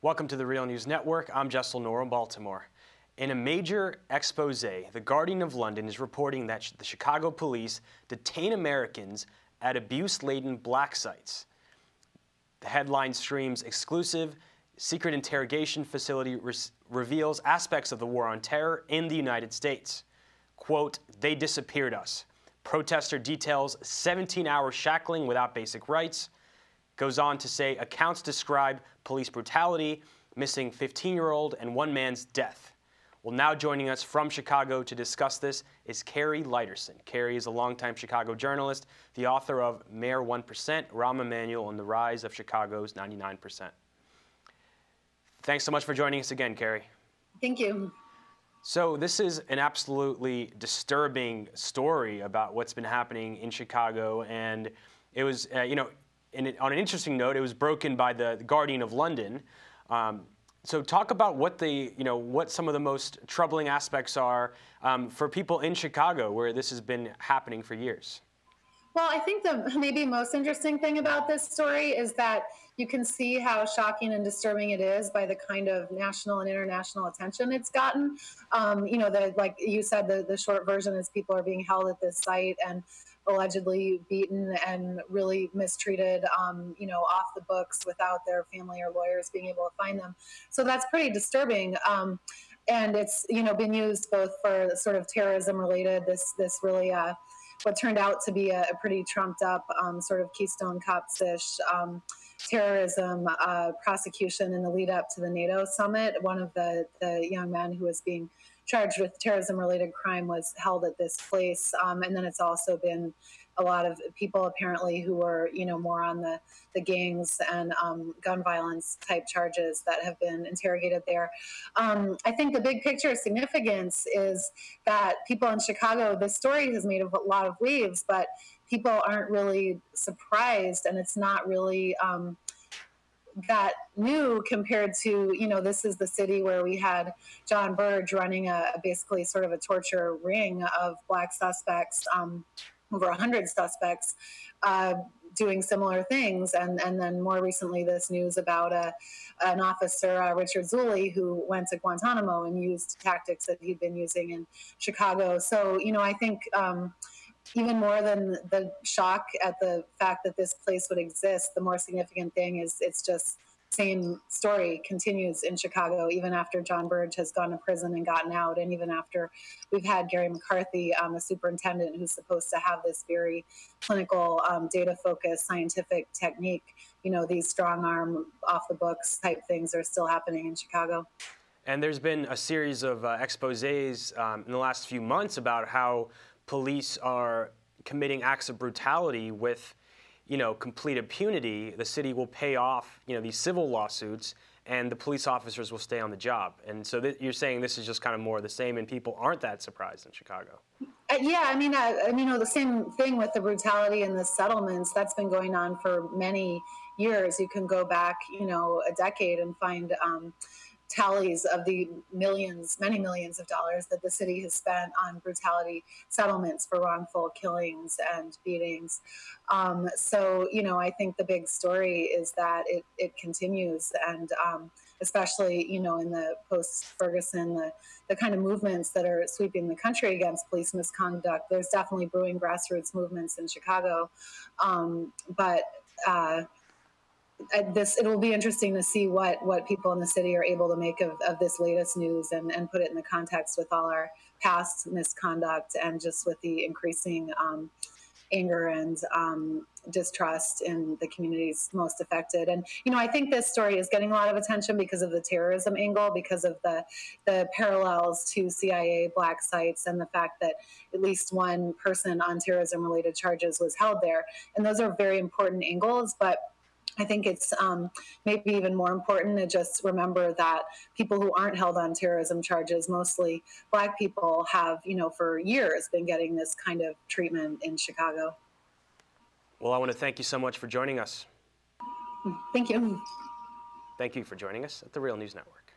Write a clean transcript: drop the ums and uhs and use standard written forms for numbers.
Welcome to the Real News Network. I'm Jessel Nora in Baltimore. In a major expose, The Guardian of London is reporting that the Chicago police detain Americans at abuse-laden black sites. The headline streams exclusive secret interrogation facility reveals aspects of the war on terror in the United States. Quote, "They disappeared us." Protester details 17-hour shackling without basic rights. Goes on to say accounts describe police brutality, missing 15-year-old and one man's death. Well, now joining us from Chicago to discuss this is Kari Lyderson. Kari is a longtime Chicago journalist, the author of Mayor 1%, Rahm Emanuel, and the Rise of Chicago's 99%. Thanks so much for joining us again, Kari. Thank you. So this is an absolutely disturbing story about what's been happening in Chicago, and it was, on an interesting note, it was broken by the Guardian of London. So talk about what what some of the most troubling aspects are for people in Chicago, where this has been happening for years. Well, I think the maybe most interesting thing about this story is that you can see how shocking and disturbing it is by the kind of national and international attention it's gotten. Like you said, the short version is people are being held at this site and allegedly beaten and really mistreated, off the books without their family or lawyers being able to find them. So that's pretty disturbing. And it's, been used both for sort of terrorism related, this really, what turned out to be a pretty trumped up sort of Keystone Cops-ish terrorism prosecution in the lead up to the NATO summit. One of the young men who was being charged with terrorism-related crime was held at this place. And then it's also been a lot of people apparently who were, more on the gangs and gun violence type charges that have been interrogated there. I think the big picture significance is that people in Chicago, this story has made a lot of waves, but people aren't really surprised, and it's not really that new compared to, this is the city where we had John Burge running basically sort of a torture ring of black suspects, over 100 suspects doing similar things. And then more recently, this news about an officer, Richard Zulli, who went to Guantanamo and used tactics that he'd been using in Chicago. So, I think even more than the shock at the fact that this place would exist, the more significant thing is it's just same story continues in Chicago, even after John Burge has gone to prison and gotten out, and even after we've had Gary McCarthy, a superintendent who's supposed to have this very clinical, data-focused scientific technique. These strong-arm, off-the-books type things are still happening in Chicago. And there's been a series of exposés in the last few months about how police are committing acts of brutality with, complete impunity. The city will pay off, these civil lawsuits, and the police officers will stay on the job. And so you're saying this is just kind of more of the same, and people aren't that surprised in Chicago. Yeah, the same thing with the brutality and the settlements. That's been going on for many years. You can go back, a decade and find tallies of the many millions of dollars that the city has spent on brutality settlements for wrongful killings and beatings. So, I think the big story is that it continues, and especially, in the post-Ferguson, the kind of movements that are sweeping the country against police misconduct. There's definitely brewing grassroots movements in Chicago, but it will be interesting to see what people in the city are able to make of this latest news and put it in the context with all our past misconduct and just with the increasing anger and distrust in the communities most affected. And, I think this story is getting a lot of attention because of the terrorism angle, because of the parallels to CIA black sites and the fact that at least one person on terrorism-related charges was held there. And those are very important angles, but I think it's maybe even more important to just remember that people who aren't held on terrorism charges, mostly black people, have, for years been getting this kind of treatment in Chicago. Well, I want to thank you so much for joining us. Thank you. Thank you for joining us at the Real News Network.